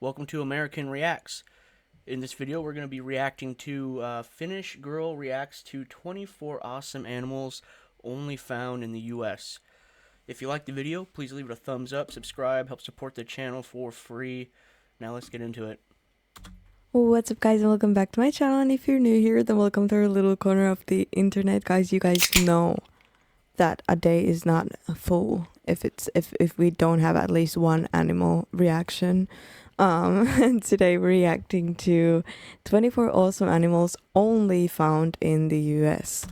Welcome to American Reacts. In this video, we're going to be reacting to Finnish girl reacts to 24 awesome animals only found in the US. If you like the video, please leave it a thumbs up, subscribe, help support the channel for free. Now let's get into it. What's up, guys, and welcome back to my channel. And if you're new here, then welcome to our little corner of the internet. Guys, you guys know that a day is not full if we don't have at least one animal reaction. And today we're reacting to 24 awesome animals only found in the US.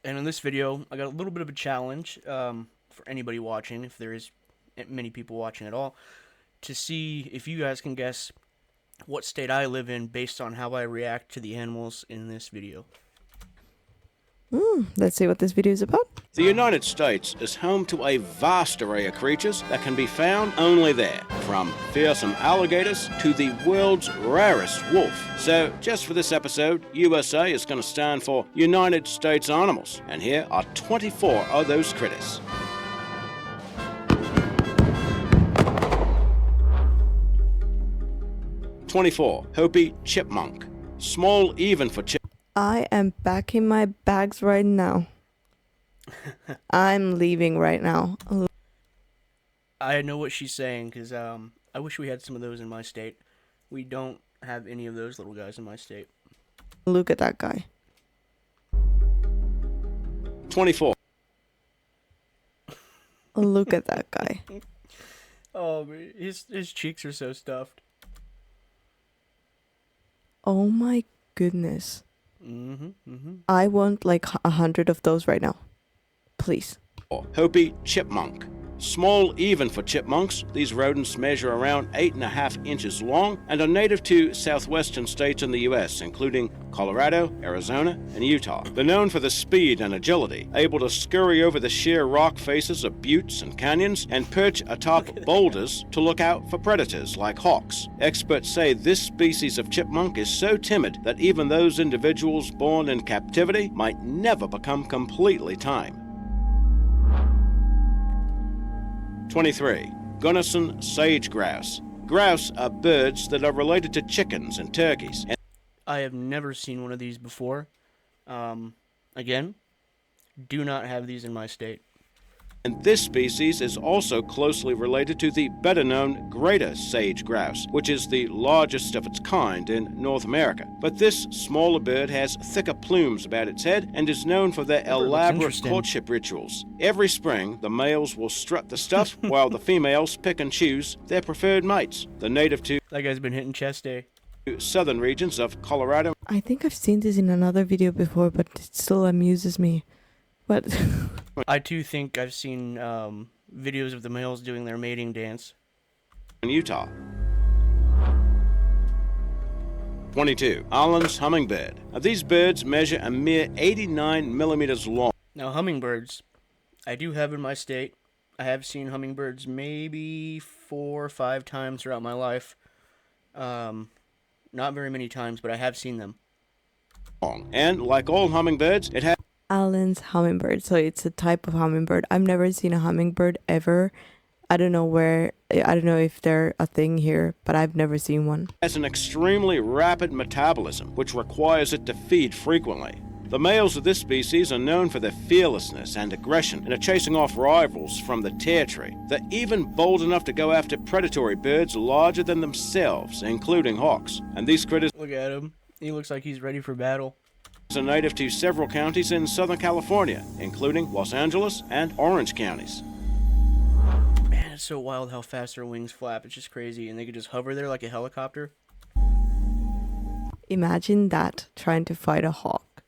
And in this video, I got a little bit of a challenge for anybody watching, if there is many people watching at all, to see if you guys can guess what state I live in based on how I react to the animals in this video. Let's see what this video is about. The United States is home to a vast array of creatures that can be found only there, from fearsome alligators to the world's rarest wolf. So, just for this episode, USA is going to stand for United States Animals, and here are 24 of those critters. #24, Hopi chipmunk. Small even for chipmunks. I am packing my bags right now. I'm leaving right now. I know what she's saying, because I wish we had some of those in my state. We don't have any of those little guys in my state. Look at that guy. 24. Look at that guy. Oh, his cheeks are so stuffed. Oh my goodness. I want like 100 of those right now. Please. Hopi chipmunk. Small even for chipmunks, these rodents measure around 8.5 inches long and are native to southwestern states in the U.S., including Colorado, Arizona, and Utah. They're known for their speed and agility, able to scurry over the sheer rock faces of buttes and canyons and perch atop boulders to look out for predators like hawks. Experts say this species of chipmunk is so timid that even those individuals born in captivity might never become completely tame. 23. Gunnison sage grouse. Grouse are birds that are related to chickens and turkeys. I have never seen one of these before. Again, do not have these in my state. And this species is also closely related to the better-known greater sage grouse, which is the largest of its kind in North America. But this smaller bird has thicker plumes about its head and is known for their elaborate courtship rituals. Every spring, the males will strut the stuff while the females pick and choose their preferred mates. They're native to That guy's been hitting chest day. southern regions of Colorado. I think I've seen this in another video before, but it still amuses me. But I too think I've seen videos of the males doing their mating dance. In Utah. 22. Allen's hummingbird. Now, these birds measure a mere 89 millimeters long. Now, hummingbirds, I do have in my state. I have seen hummingbirds maybe 4 or 5 times throughout my life. Not very many times, but I have seen them. And like all hummingbirds, it has Allen's hummingbird, so it's a type of hummingbird. I've never seen a hummingbird ever. I don't know if they're a thing here, but I've never seen one. an extremely rapid metabolism, which requires it to feed frequently. The males of this species are known for their fearlessness and aggression and are chasing off rivals from the territory. They're even bold enough to go after predatory birds larger than themselves, including hawks. And these critters Look at him. He looks like he's ready for battle. are native to several counties in Southern California, including Los Angeles and Orange counties. Man, it's so wild how fast their wings flap. It's just crazy. And they could just hover there like a helicopter. Imagine that, trying to fight a hawk.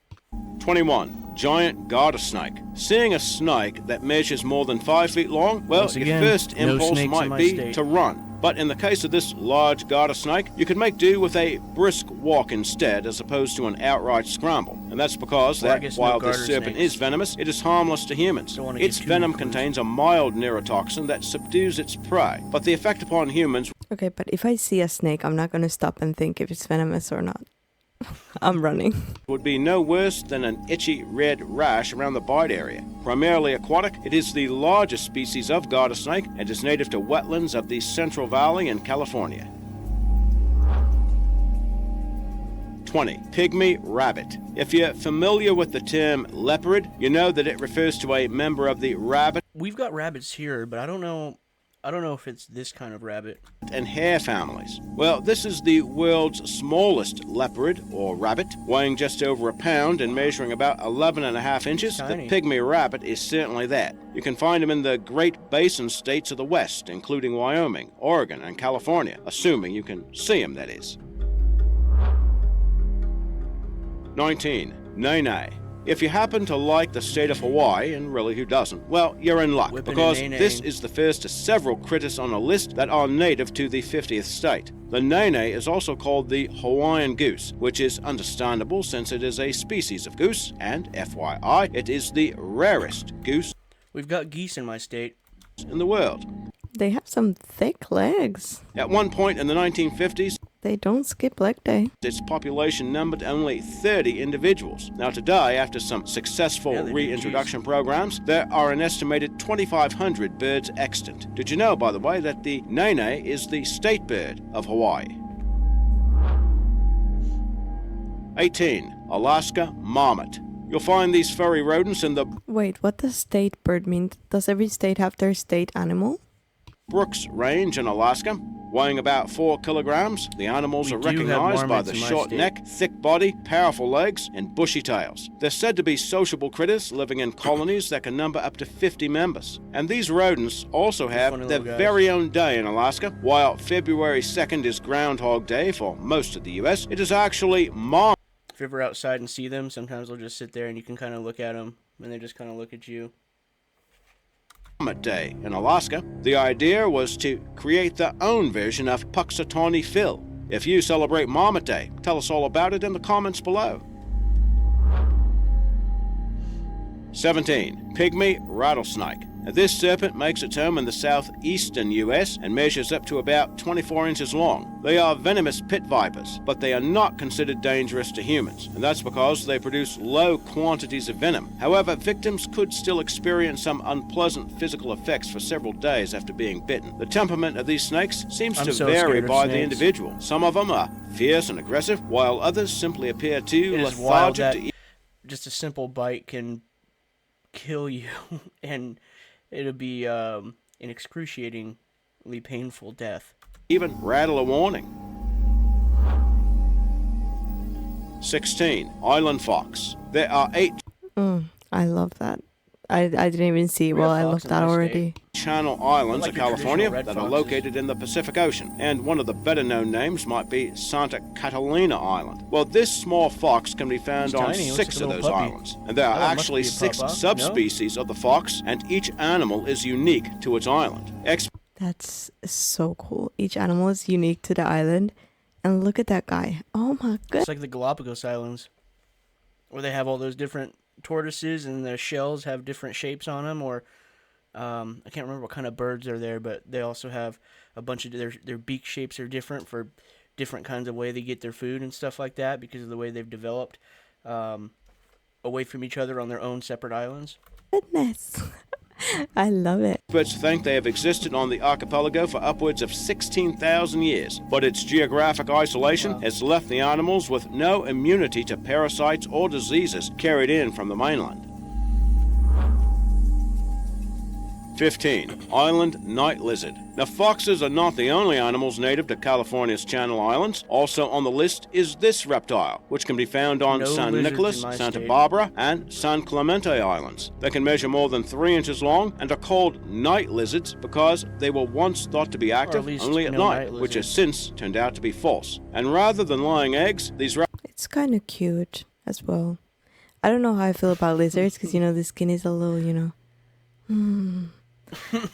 21. Giant garter snake. Seeing a snake that measures more than 5 feet long, well, Once again, your first no impulse snakes in might my be state. to run. But in the case of this large garter snake, you could make do with a brisk walk instead, as opposed to an outright scramble. And that's because Well, I that guess no while this garter serpent snakes. is venomous, it is harmless to humans. Don't wanna Its get too venom close. contains a mild neurotoxin that subdues its prey, but the effect upon humans Okay, but if I see a snake, I'm not gonna stop and think if it's venomous or not. I'm running. would be no worse than an itchy red rash around the bite area. Primarily aquatic, it is the largest species of garter snake and is native to wetlands of the Central Valley in California. 20. Pygmy rabbit. If you're familiar with the term leopard, you know that it refers to a member of the rabbit We've got rabbits here, but I don't know if it's this kind of rabbit. and hare families. Well, this is the world's smallest leopard, or rabbit, weighing just over a pound and measuring about 11.5 inches. Tiny. The pygmy rabbit is certainly that. You can find them in the Great Basin states of the West, including Wyoming, Oregon, and California, assuming you can see them, that is. 19. Nene. If you happen to like the state of Hawaii, and really who doesn't, well, you're in luck, Whipping because a nene. this is the first of several critters on a list that are native to the 50th state. The nene is also called the Hawaiian goose, which is understandable since it is a species of goose, and FYI, it is the rarest goose We've got geese in my state. in the world. They have some thick legs. At one point in the 1950s, They don't skip leg day. its population numbered only 30 individuals. Now today, after some successful Yeah, they do, reintroduction programs, there are an estimated 2,500 birds extant. Did you know, by the way, that the nene is the state bird of Hawaii? 18. Alaska marmot. You'll find these furry rodents in the Wait, what does state bird mean? Does every state have their state animal? Brooks Range in Alaska, weighing about 4 kilograms. The animals We are do have recognized by marmots the in my short state. neck, thick body, powerful legs, and bushy tails. They're said to be sociable critters living in colonies that can number up to 50 members. And these rodents also funny have their little guys. very own day in Alaska. While February 2nd is Groundhog Day for most of the U.S., it is actually Marmot If you're ever outside and see them, sometimes they'll just sit there and you can kind of look at them, and they just kind of look at you. Day in Alaska. The idea was to create their own version of Puxatawney Phil. If you celebrate Marmot Day, tell us all about it in the comments below. 17. Pygmy rattlesnake. Now, this serpent makes its home in the southeastern U.S. and measures up to about 24 inches long. They are venomous pit vipers, but they are not considered dangerous to humans, and that's because they produce low quantities of venom. However, victims could still experience some unpleasant physical effects for several days after being bitten. The temperament of these snakes seems I'm to so vary scared of by the snakes. individual. Some of them are fierce and aggressive, while others simply appear too It is wild lethargic that to eat. just a simple bite can kill you, and it'll be an excruciatingly painful death. Even rattle a warning. 16. Island fox. There are 8 I love that. I didn't even see. We Well, have I fox love in that my already. Channel Islands like of your California traditional red that are foxes. located in the Pacific Ocean, and one of the better known names might be Santa Catalina Island. Well, this small fox can be found It's on tiny, it looks 6 like of a those little puppy. islands, and there are Oh, it must actually be a 6 pup, huh? subspecies of the fox, and each animal is unique to its island. That's so cool. Each animal is unique to the island. And look at that guy. Oh my It's god. like the Galapagos Islands, where they have all those different tortoises and the shells have different shapes on them, or I can't remember what kind of birds are there, but they also have a bunch of their beak shapes are different for different kinds of way they get their food and stuff like that because of the way they've developed away from each other on their own separate islands. Goodness. I love it. Experts think they have existed on the archipelago for upwards of 16,000 years, but its geographic isolation has left the animals with no immunity to parasites or diseases carried in from the mainland. 15. Island night lizard. Now, foxes are not the only animals native to California's Channel Islands. Also on the list is this reptile, which can be found on No San lizards Nicolas, in my Santa state. Barbara, and San Clemente Islands. They can measure more than 3 inches long and are called night lizards because they were once thought to be active least only at no night, night which has lizards. since turned out to be false. And rather than laying eggs, these It's kind of cute as well. I don't know how I feel about lizards because, you know, the skin is a little, you know.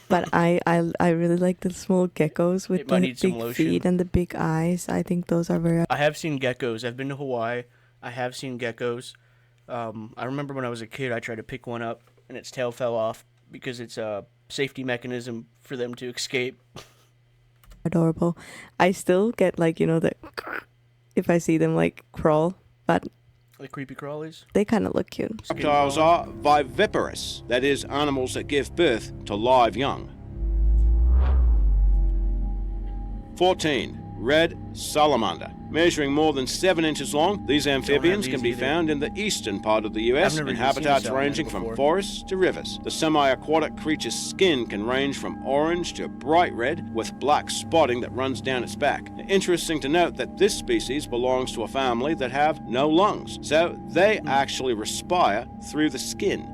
But I really like the small geckos with It might the need some big lotion. feet and the big eyes. I think those are very... I have seen geckos. I've been to Hawaii. I have seen geckos. I remember when I was a kid, I tried to pick one up, and its tail fell off because it's a safety mechanism for them to escape. adorable. I still get like, you know, the if I see them like crawl, but The creepy crawlies. they kind of look cute. Skin reptiles crawling. are viviparous, that is, animals that give birth to live young. 14. red salamander. Measuring more than 7 inches long, these amphibians these can be either. found in the eastern part of the U.S. I've never in even seen a habitats salamander ranging from before. forests to rivers. The semi-aquatic creature's skin can range from orange to bright red with black spotting that runs down its back. Interesting to note that this species belongs to a family that have no lungs, so they actually respire through the skin.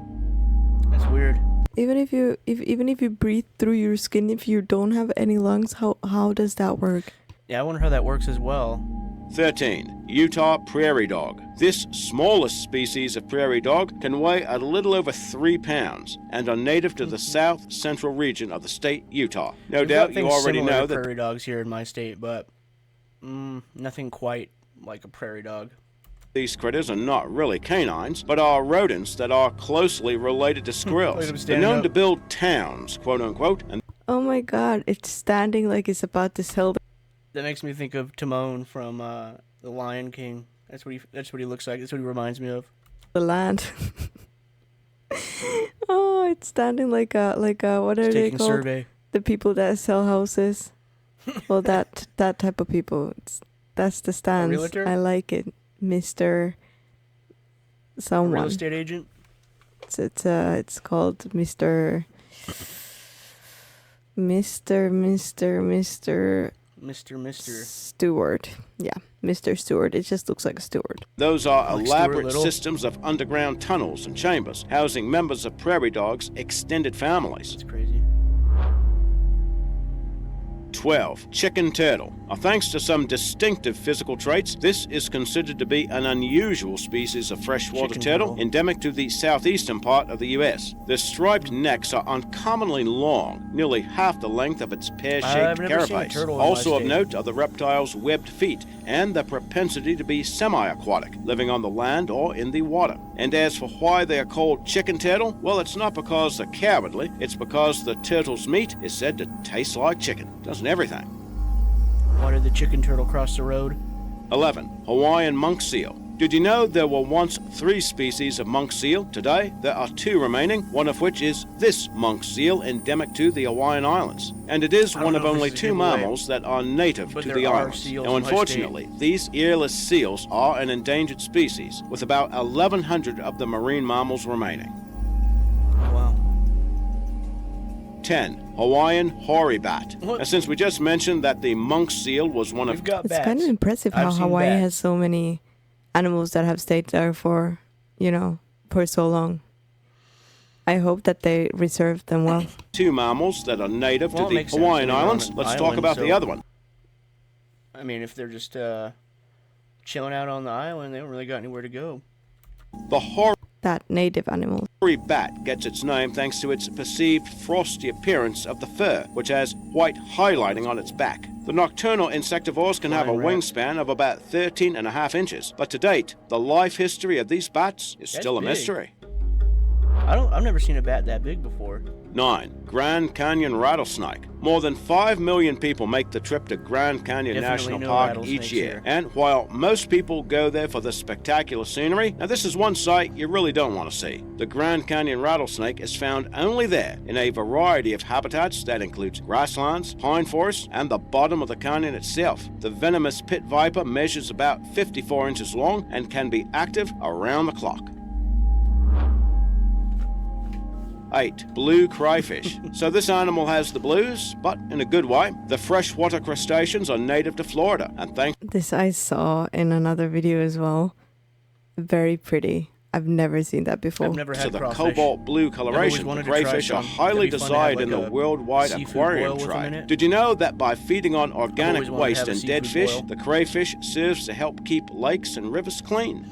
That's weird. Even if you breathe through your skin, if you don't have any lungs, how does that work? Yeah, I wonder how that works as well. 13. Utah prairie dog. This smallest species of prairie dog can weigh a little over 3 pounds and are native to the south central region of the state Utah. No We've got doubt you things already similar know to that prairie dogs here in my state, but nothing quite like a prairie dog. these critters are not really canines, but are rodents that are closely related to Look squirrels. at 'em They're standing known up. to build towns, quote unquote, and Oh my god, it's standing like it's about to sell That makes me think of Timon from The Lion King. That's what he looks like. That's what he reminds me of. the land. Oh, it's standing like a what are He's they taking a called? survey. The people that sell houses. Well, that type of people. That's the stance. realtor? I like it, Mr. A Someone. real estate agent. It's called Mr. Stewart. Yeah, Mr. Stewart. It just looks like a steward. those are Like Stuart elaborate Little? systems of underground tunnels and chambers housing members of prairie dogs' extended families. It's crazy. 12. Chicken turtle. Now, thanks to some distinctive physical traits, this is considered to be an unusual species of freshwater Chicken turtle, turtle. endemic to the southeastern part of the U.S. Their striped necks are uncommonly long, nearly half the length of its I've pear-shaped never seen a carapace. turtle in my Also of state. note are the reptile's webbed feet and the propensity to be semi-aquatic, living on the land or in the water. And as for why they are called chicken turtle, well, it's not because they're cowardly, it's because the turtle's meat is said to taste like chicken. Doesn't everything. Why did the chicken turtle cross the road? 11. Hawaiian monk seal. Did you know there were once 3 species of monk seal? Today, there are 2 remaining, one of which is this monk seal endemic to the Hawaiian Islands. And it is I don't one of know if only this is a 2 giveaway, mammals that are native but to there the are islands. seals Now, in my unfortunately, these earless seals are an endangered species, with about 1,100 of the marine mammals remaining. Oh, wow. 10. Hawaiian hoary bat. What? Now, since we just mentioned that the monk seal was one of We've got It's bats. kind of impressive how I've seen Hawaii bats. has so many animals that have stayed there for, for so long. I hope that they reserve them well. 2 mammals that are native Well, it to the makes sense. Hawaiian They're on Islands. an Let's talk island, about the so- other one. I mean, if they're just chilling out on the island, they don't really got anywhere to go. The hoary That native animal. bat gets its name thanks to its perceived frosty appearance of the fur, which has white highlighting on its back. The nocturnal insectivores can have a Flying rat. wingspan of about 13.5 inches, but to date, the life history of these bats is That's still a big. mystery. I've never seen a bat that big before. 9. Grand Canyon rattlesnake. More than 5 million people make the trip to Grand Canyon Definitely National no Park rattlesnakes each year. here. And while most people go there for the spectacular scenery, now this is one sight you really don't want to see. The Grand Canyon rattlesnake is found only there in a variety of habitats that includes grasslands, pine forests, and the bottom of the canyon itself. The venomous pit viper measures about 54 inches long and can be active around the clock. 8. Blue crayfish. So this animal has the blues, but in a good way. The freshwater crustaceans are native to Florida, and thanks This I saw in another video as well. Very pretty. I've never seen that before. I've never to had the crawfish. cobalt blue coloration, the wanted to try crayfish are some. highly That'd be fun to have, desired like, in the a worldwide seafood aquarium boil with them in trade. it. Did you know that by feeding on organic always wanted to waste have a and dead seafood fish, boil. the crayfish serves to help keep lakes and rivers clean?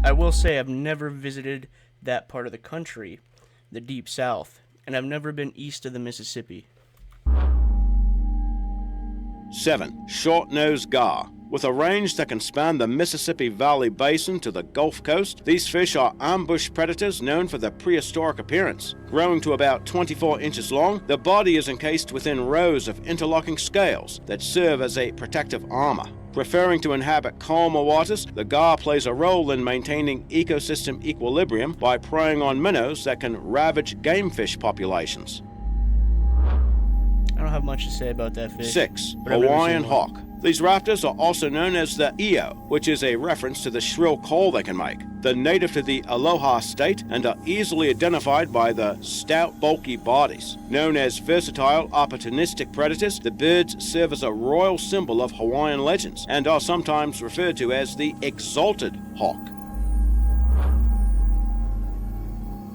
I will say I've never visited that part of the country, the deep south, and I've never been east of the Mississippi. 7. Short-nosed gar. With a range that can span the Mississippi Valley Basin to the Gulf Coast, these fish are ambush predators known for their prehistoric appearance. Growing to about 24 inches long, their body is encased within rows of interlocking scales that serve as a protective armor. Preferring to inhabit calmer waters, the gar plays a role in maintaining ecosystem equilibrium by preying on minnows that can ravage game fish populations. I don't have much to say about that fish. 6. but I've never Hawaiian seen one. hawk. These raptors are also known as the Eo, which is a reference to the shrill call they can make. They're native to the Aloha state and are easily identified by the stout, bulky bodies. Known as versatile, opportunistic predators, the birds serve as a royal symbol of Hawaiian legends and are sometimes referred to as the exalted hawk.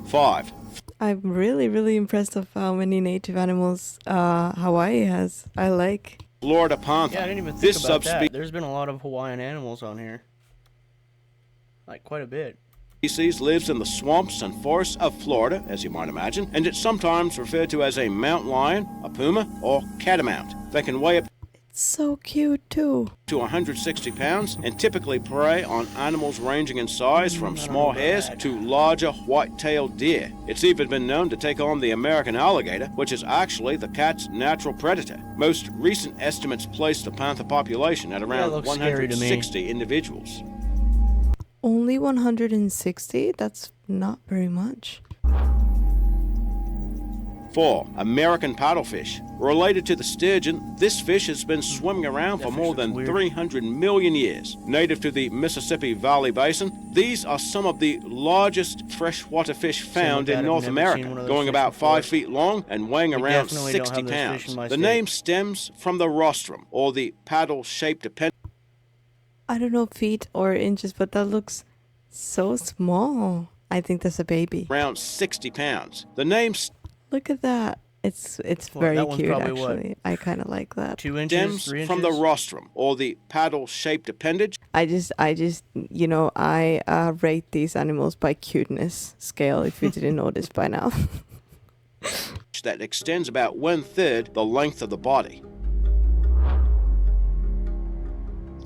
5. I'm really impressed of how many native animals Hawaii has. I like. Florida panther. Yeah, I didn't even think This about subspecies that. There's been a lot of Hawaiian animals on here. Like, quite a bit. lives in the swamps and forests of Florida, as you might imagine, and it's sometimes referred to as a mountain lion, a puma, or catamount. They can weigh up It's so cute too. to 160 pounds and typically prey on animals ranging in size from small hares to larger white-tailed deer. It's even been known to take on the American alligator, which is actually the cat's natural predator. Most recent estimates place the panther population at around looks scary to me. 160 individuals. Only 160? That's not very much. 4. American paddlefish. Related to the sturgeon, this fish has been swimming around for fish more looks than weird. 300 million years. Native to the Mississippi Valley Basin, these are some of the largest freshwater fish found with in that, North I've never seen America, one of those going fish about before. 5 feet long and weighing We around definitely don't 60 have those fish pounds. in my The state. name stems from the rostrum, or the paddle-shaped appendage, I don't know feet or inches, but that looks so small. I think that's a baby. around 60 pounds. The name Look at that. It's Well, very that one's cute probably what? actually. I kind of like that. 2 inches, stems 3 inches? from the rostrum, or the paddle-shaped appendage, I just, you know, I rate these animals by cuteness scale. If you didn't notice by now. that extends about 1/3 the length of the body.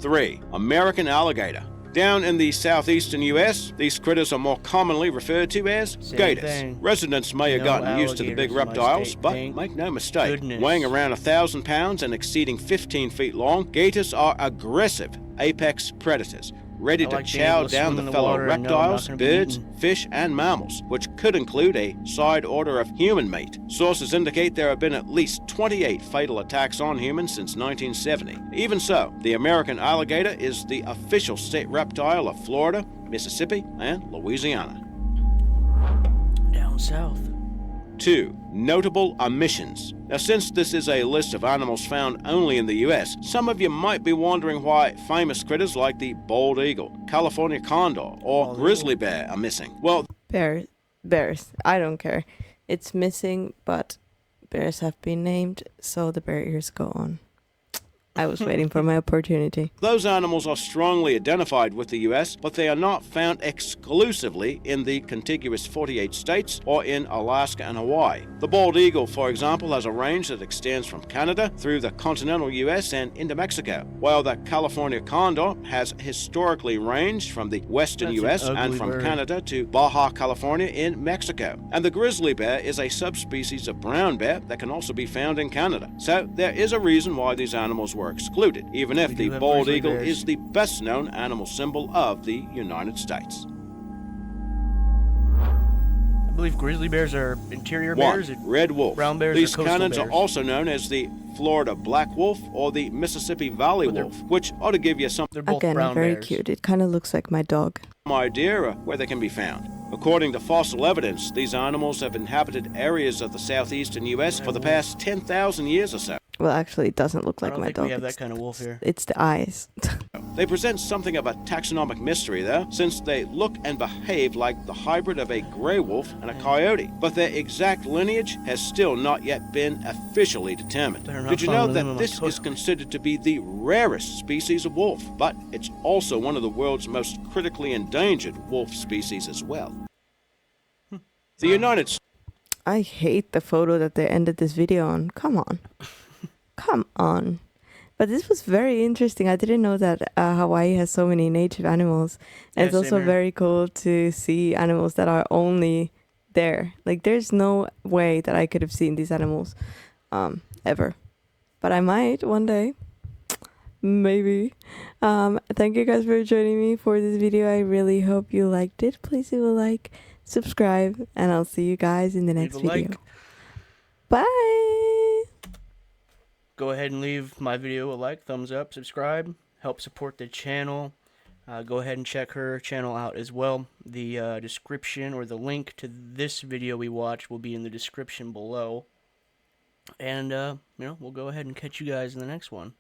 3. American alligator. Down in the southeastern U.S., these critters are more commonly referred to as Same gators. thing. Residents may have No gotten used to the big alligators in my reptiles, state, but thank make no mistake, goodness. weighing around 1,000 pounds and exceeding 15 feet long, gators are aggressive apex predators, ready I to like being chow able to down swim the in the fellow water and know I'm not reptiles, gonna be birds, eaten. fish, and mammals, which could include a side order of human meat. Sources indicate there have been at least 28 fatal attacks on humans since 1970. Even so, the American alligator is the official state reptile of Florida, Mississippi, and Louisiana. Down south. 2. Notable omissions. Now, since this is a list of animals found only in the U.S., some of you might be wondering why famous critters like the bald eagle, California condor, or Bald grizzly bear are missing. Well, Bears. I don't care. It's missing, but bears have been named, so the bear ears go on. I was waiting for my opportunity. those animals are strongly identified with the U.S., but they are not found exclusively in the contiguous 48 states or in Alaska and Hawaii. The bald eagle, for example, has a range that extends from Canada through the continental U.S. and into Mexico, while the California condor has historically ranged from the western That's an U.S. and ugly from bird. Canada to Baja California in Mexico. And the grizzly bear is a subspecies of brown bear that can also be found in Canada. So there is a reason why these animals were excluded, even if We the do have bald grizzly eagle bears. is the best known animal symbol of the United States. I believe grizzly bears are interior 1. bears. Red wolf. brown bears These are coastal canins are bears. also known as the Florida black wolf or the Mississippi Valley But they're- wolf, which ought to give you some They're both Again, brown very bears. cute. It kind of looks like my dog. idea of where they can be found. According to fossil evidence, these animals have inhabited areas of the southeastern U.S. for the past 10,000 years or so. Well, actually, it doesn't look I like don't my think dog. we have that It's- kind of wolf here. It's the eyes. They present something of a taxonomic mystery, though, since they look and behave like the hybrid of a gray wolf and a coyote. But their exact lineage has still not yet been officially determined. Better not Did you follow know them in that my this is toilet. considered to be the rarest species of wolf? But it's also one of the world's most critically endangered wolf species as well. The United States. I hate the photo that they ended this video on. Come on. Come on. But this was very interesting. I didn't know that Hawaii has so many native animals. And Yeah, it's also same here. very cool to see animals that are only there. Like, there's no way that I could have seen these animals ever. But I might one day. Maybe. Thank you guys for joining me for this video. I really hope you liked it. Please leave a like, subscribe, and I'll see you guys in the next Leave a video. like. Bye. go ahead and leave my video a like, thumbs up, subscribe, help support the channel. Go ahead and check her channel out as well. The description or the link to this video we watched will be in the description below. And, we'll go ahead and catch you guys in the next one.